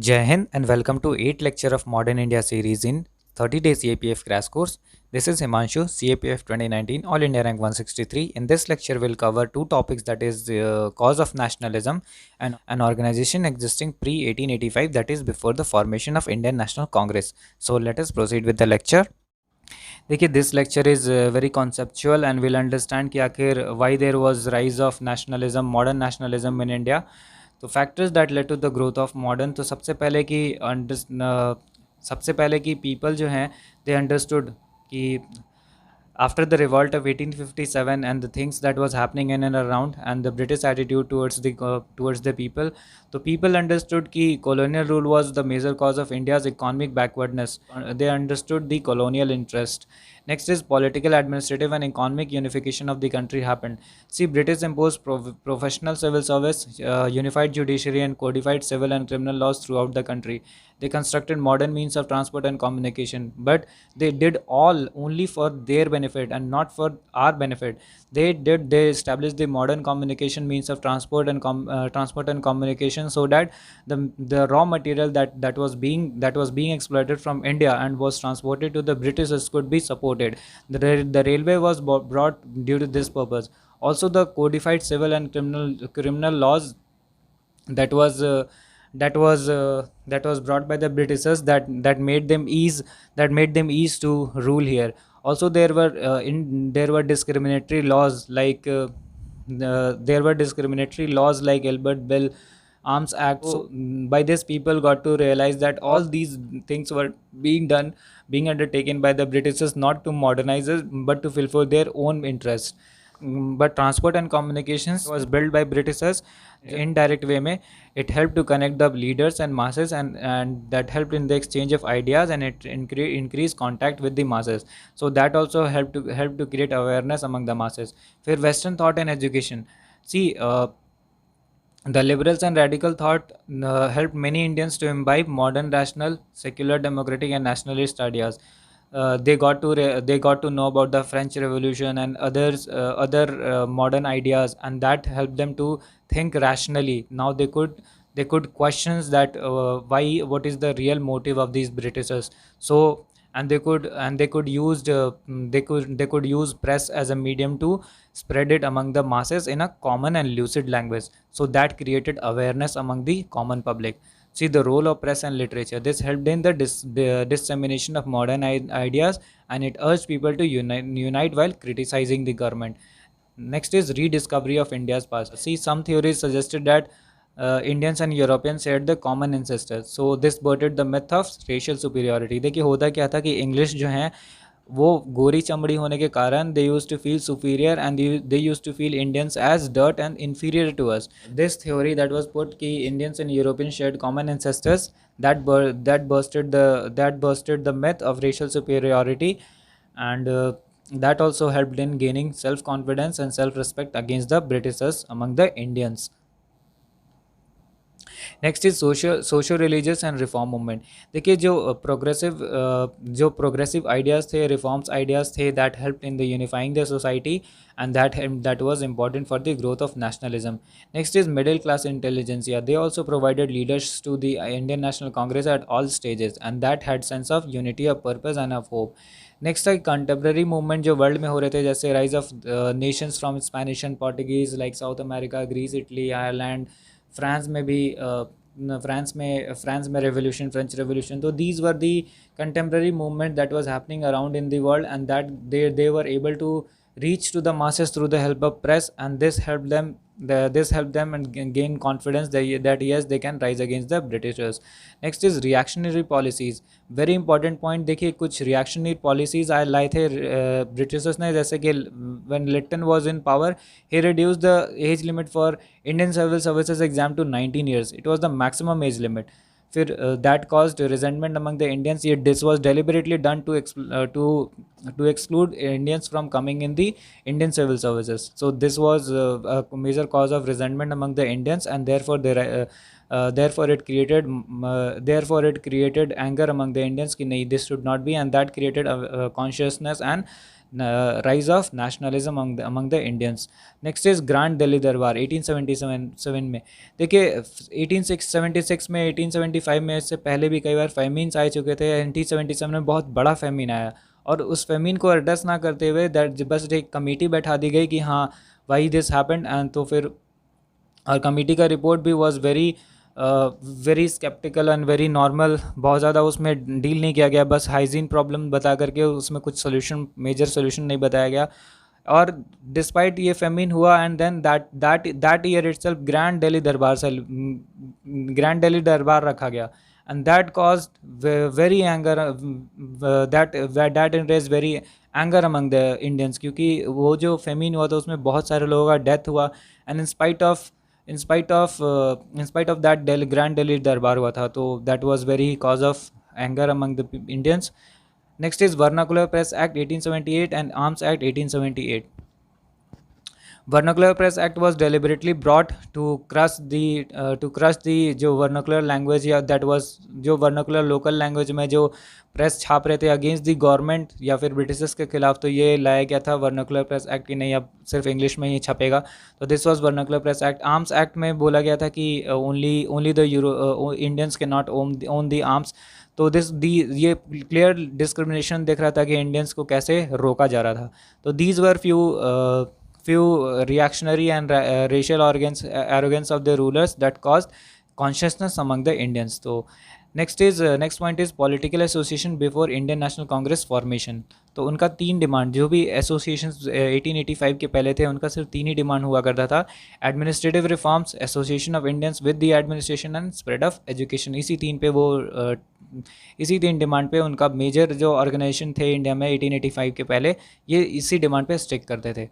Jai Hind and welcome to 8th lecture of Modern India series in 30-day CAPF crash course. This is Himanshu, CAPF 2019, All India Rank 163. In this lecture, we'll cover two topics, that is cause of nationalism and an organization existing pre-1885, that is before the formation of Indian National Congress. So let us proceed with the lecture. देखिए, this lecture is very conceptual and will understand कि आखिर why there was rise of nationalism, modern nationalism in India. तो factors that led to the growth of modern, तो सबसे पहले कि people जो हैं दे अंडरस्टूड कि after the revolt of 1857 and the things that was happening in and around and the British attitude towards the people, so people understood कि colonial rule was the major cause of India's economic backwardness. They understood the colonial interest. Next is political, administrative and economic unification of the country happened. See, British imposed professional civil service, unified judiciary and codified civil and criminal laws throughout the country. They constructed modern means of transport and communication, but they did all only for their benefit and not for our benefit. They established the modern communication means of transport and communication, so that the raw material that was being exploited from India and was transported to the Britishers could be supported. The railway was brought due to this purpose. Also, the codified civil and criminal laws that was uh, that was brought by the Britishers, that made them ease to rule here. Also, there were discriminatory laws like Albert Bill, Arms Act. So by this, people got to realize that all these things were being undertaken by the Britishers, not to modernize us but to fulfill their own interests. But transport and communications was built by Britishers indirect way में. It helped to connect the leaders and masses, and that helped in the exchange of ideas, and it increased contact with the masses. So that also helped to create awareness among the masses. फिर Western thought and education. See, the liberals and radical thought helped many Indians to imbibe modern, rational, secular, democratic, and nationalist ideas. They got to know about the French Revolution and other modern ideas, and that helped them to think rationally. Now they could questions that why, what is the real motive of these Britishers. So, and they could use press as a medium to spread it among the masses in a common and lucid language. So that created awareness among the common public. See, the role of press and literature. This helped in the dissemination of modern ideas, and it urged people to unite while criticizing the government. Next is rediscovery of India's past. See, some theories suggested that Indians and Europeans shared the common ancestors. So this birthed the myth of racial superiority. देखिए, होता क्या था कि English जो हैं वो गोरी चमड़ी होने के कारण they used to feel superior, and they used to feel Indians as dirt and inferior to us. This theory that was put कि Indians and Europeans shared common ancestors, that busted the myth of racial superiority, and that also helped in gaining self confidence and self respect against the Britishers among the Indians. Next is socio religious and reform movement. देखिए, जो progressive ideas थे, reforms ideas थे, that help in the unifying the society, and that was important for the growth of nationalism. Next is middle class intelligentsia. They also provided leaders to the Indian National Congress at all stages, and that had sense of unity of purpose and of hope. Next है contemporary movement जो world में हो रहे थे, जैसे rise of nations from Spanish and Portuguese like South America, Greece, Italy, Ireland, France में भी France में रेवोल्यूशन, फ्रेंच रेवोल्यूशन. तो these were the contemporary movement that was happening around in the world, and that they were able to reach to the masses through the help of press, and this helped them and gain confidence that yes, they can rise against the Britishers. Next is reactionary policies. Very important point. देखिए, कुछ reactionary policies आए लाए थे Britishers ने, जैसे कि when Lytton was in power, he reduced the age limit for Indian civil services exam to 19 years. It was the maximum age limit. फिर that caused resentment among the Indians. Yet this was deliberately done to exclude Indians from coming in the Indian civil services. So this was a major cause of resentment among the Indians, and therefore it created anger among the Indians कि नहीं, this should not be, and that created a consciousness, and rise of nationalism among the Indians. Next is Grand Delhi Darbar 1877 में. देखिए 1876 में, 1875 में, इससे पहले भी कई बार फेमिन्स आ चुके थे. 1877 में बहुत बड़ा फेमिन आया और उस फेमिन को एड्रेस ना करते हुए बस एक कमेटी बैठा दी गई कि हाँ वाई दिस हैपेंड. एंड तो फिर और कमेटी का रिपोर्ट भी was very sceptical and very normal. बहुत ज़्यादा उसमें डील नहीं किया गया, बस हाइजीन प्रॉब्लम बता करके उसमें कुछ मेजर सोल्यूशन नहीं बताया गया. और डिस्पाइट ये फेमिन हुआ and then that year itself grand Delhi Durbar रखा गया. And that caused very anger, that enraged very anger among the Indians, क्योंकि वो जो फेमिन हुआ था उसमें बहुत सारे लोगों का डेथ हुआ. And in spite of that Grand Delhi Darbar हुआ था. तो that was very cause of anger among the Indians. Next is Vernacular Press Act 1878 and Arms Act 1878. Vernacular Press Act was deliberately brought to crush the जो vernacular language या that was जो vernacular local language में जो press छाप रहे थे against the government या फिर ब्रिटिशर्स के खिलाफ. तो ये लाया गया था वर्नाकुलर प्रेस एक्ट की नहीं अब सिर्फ इंग्लिश में ही छपेगा. तो this was vernacular press act. Arms act में बोला गया था कि only the Indians can not own the arms. तो ये क्लियर डिस्क्रिमिनेशन दिख रहा था कि इंडियंस को कैसे रोका जा रहा था. तो these were few reactionary and racial arrogance of the rulers that caused consciousness among the Indians. So next point is political association before Indian National Congress formation. तो उनका 3 डिमांड, जो भी एसोसिएशन 1885 के पहले थे उनका सिर्फ 3 ही डिमांड हुआ करता था. Administrative reforms, association of Indians with the administration and spread of education. इसी 3 डिमांड पे उनका मेजर जो ऑर्गेनाइजेशन थे इंडिया में 1885 के पहले, ये इसी डिमांड पे स्टिक करते थे.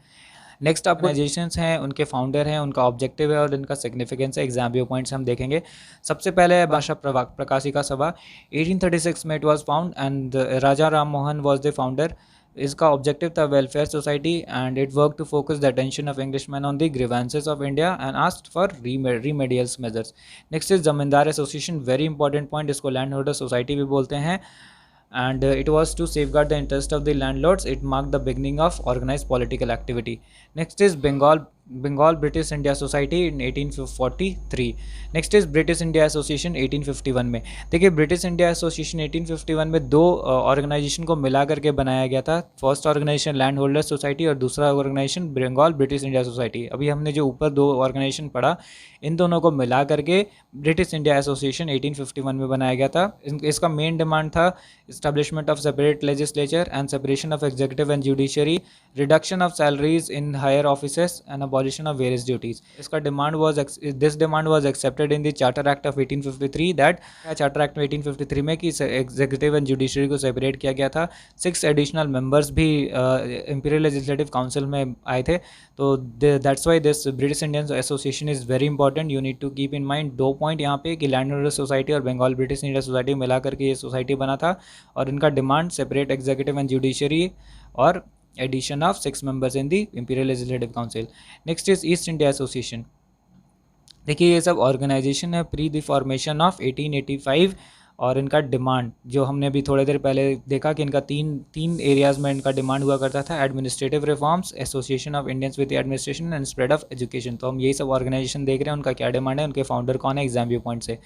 नेक्स्ट ऑर्गेनाइजेशंस हैं, उनके फाउंडर हैं, उनका ऑब्जेक्टिव है और इनका सिग्निफिकेंस है. एग्जाम व्यू पॉइंट्स हम देखेंगे. सबसे पहले है भाषा प्रकाशिका सभा. 1836 में it was found and Raja Ram Mohan was the founder. इसका ऑब्जेक्टिव था welfare society and it work to focus the attention of Englishman on the grievances of India and asked for remedials measures. Next is Zamindar association, very important point. इसको land holder society भी बोलते हैं. And it was to safeguard the interest of the landlords. It marked the beginning of organized political activity. Next is Bengal British India Society in 1843. Next is British India Association 1851 में. देखिए British India association 1851 में 2 organisation को मिला करके बनाया गया था. First organisation land holder society और दूसरा organisation Bengal British India society. अभी हमने जो ऊपर 2 ऑर्गेनाइजेशन पढ़ा, इन दोनों को मिला करके ब्रिटिश इंडिया एसोसिएशन 1851 में बनाया गया था. इसका मेन डिमांड था establishment of separate legislature and separation of executive and judiciary, reduction of salaries in higher offices and abolition of various duties. This demand was accepted in the Charter Act of 1853. that Charter Act 1853 में कि executive and judiciary को separate किया गया था. 6 additional members भी imperial legislative council में आए थे. तो that's why this British Indian Association is very important. You need to keep in mind 2 point यहाँ पे कि लैंडहोल्डर सोसाइटी और बंगाल ब्रिटिश इंडिया सोसाइटी मिला करके ये सोसाइटी बना था और इनका demand separate executive and judiciary और addition of 6 members in the imperial legislative council. Next is East India association. देखिए ये सब ऑर्गेनाइजेशन है प्री द फॉर्मेशन ऑफ 1885 और इनका डिमांड जो हमने अभी थोड़ी देर पहले देखा कि इनका तीन एरियाज़ में इनका डिमांड हुआ करता था. Administrative reforms, association of Indians with administration and spread of education. तो हम यही सब ऑर्गेनाइजेशन देख रहे हैं, उनका क्या डिमांड है, उनके फाउंडर कौन है एग्जाम व्यू पॉइंट से.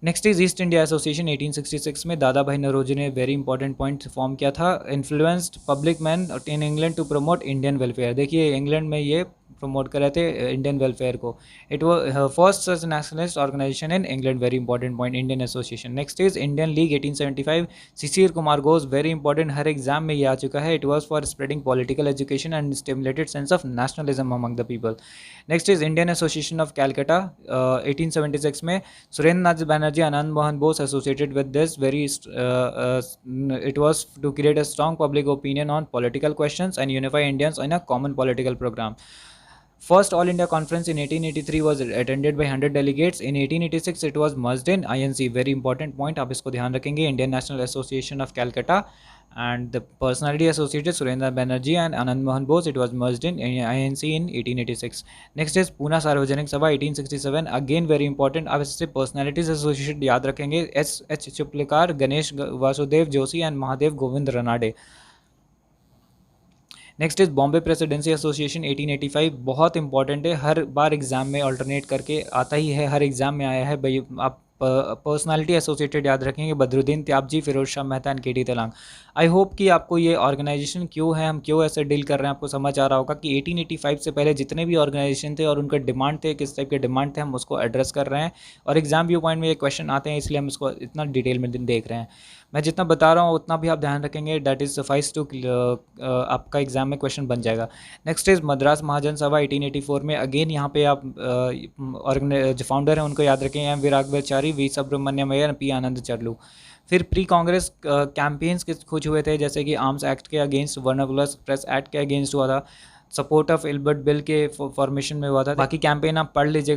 Next is East India association 1866 में दादा भाई नौरोजी ने वेरी इंपॉर्टेंट पॉइंट फॉर्म किया था. Influenced public man in England to promote Indian welfare. देखिए इंग्लैंड में ये प्रमोट कर रहे थे इंडियन वेलफेयर को. It was first such nationalist organisation in England, very important point Indian association. Next is Indian league 1875. Shishir Kumar Ghosh, very important, हर exam में ये आ चुका है. It was for spreading political education and stimulated sense of nationalism among the people. Next is Indian association of Calcutta 1876 में. Surendra Nath Banerjee, Anand Mohan Bose associated with this. It was to create a strong public opinion on political questions and unify Indians in a common political program. First All India Conference in 1883 was attended by 100 delegates. In 1886 it was merged in INC. Very important point, आप इसको ध्यान रखेंगे. Indian National Association of Calcutta and the personality associated Surendra Banerjee and Anand Mohan Bose. It was merged in INC in 1886. Next is Pune सार्वजनिक सभा 1867. Again very important, आप इससे personalities associated याद रखेंगे. S.H. Chiplunkar, Ganesh Vasudev Joshi and Mahadev Govind Ranade. Next is Bombay presidency association 1885, बहुत important है, हर बार exam में alternate करके आता ही है, हर एग्जाम में आया है भाई। आप पर्सनालिटी एसोसिएटेड याद रखेंगे, Badruddin Tyabji, Firoz Shah Mehta and KT Telang. I hope कि आपको ये ऑर्गेनाइजेशन क्यों है, हम क्यों ऐसे डील कर रहे हैं, आपको समझ आ रहा होगा कि 1885 से पहले जितने भी ऑर्गेनाइजेशन थे और उनका डिमांड थे, किस टाइप के डिमांड थे, हम उसको एड्रेस कर रहे हैं और एग्जाम व्यू पॉइंट में ये क्वेश्चन आते हैं, इसलिए हम इसको इतना डिटेल में देख रहे हैं। मैं जितना बता रहा हूँ उतना भी आप ध्यान रखेंगे, डैट इज़ सफाइस टू आपका एग्जाम में क्वेश्चन बन जाएगा। नेक्स्ट इज मद्रास महाजन सभा 1884 में, अगेन यहाँ पे आप जो फाउंडर हैं उनको याद रखें, M Viraraghavachari, V Subramania Iyer, P Anand Charlu. फिर प्री कांग्रेस कैंपेन्स कुछ हुए थे, जैसे कि आर्म्स एक्ट के अगेंस्ट, वर्नाकुलर प्रेस एक्ट के अगेंस्ट हुआ था, सपोर्ट ऑफ इल्बर्ट बिल के फॉर्मेशन में हुआ था। बाकी कैंपेन आप पढ़ लीजिएगा।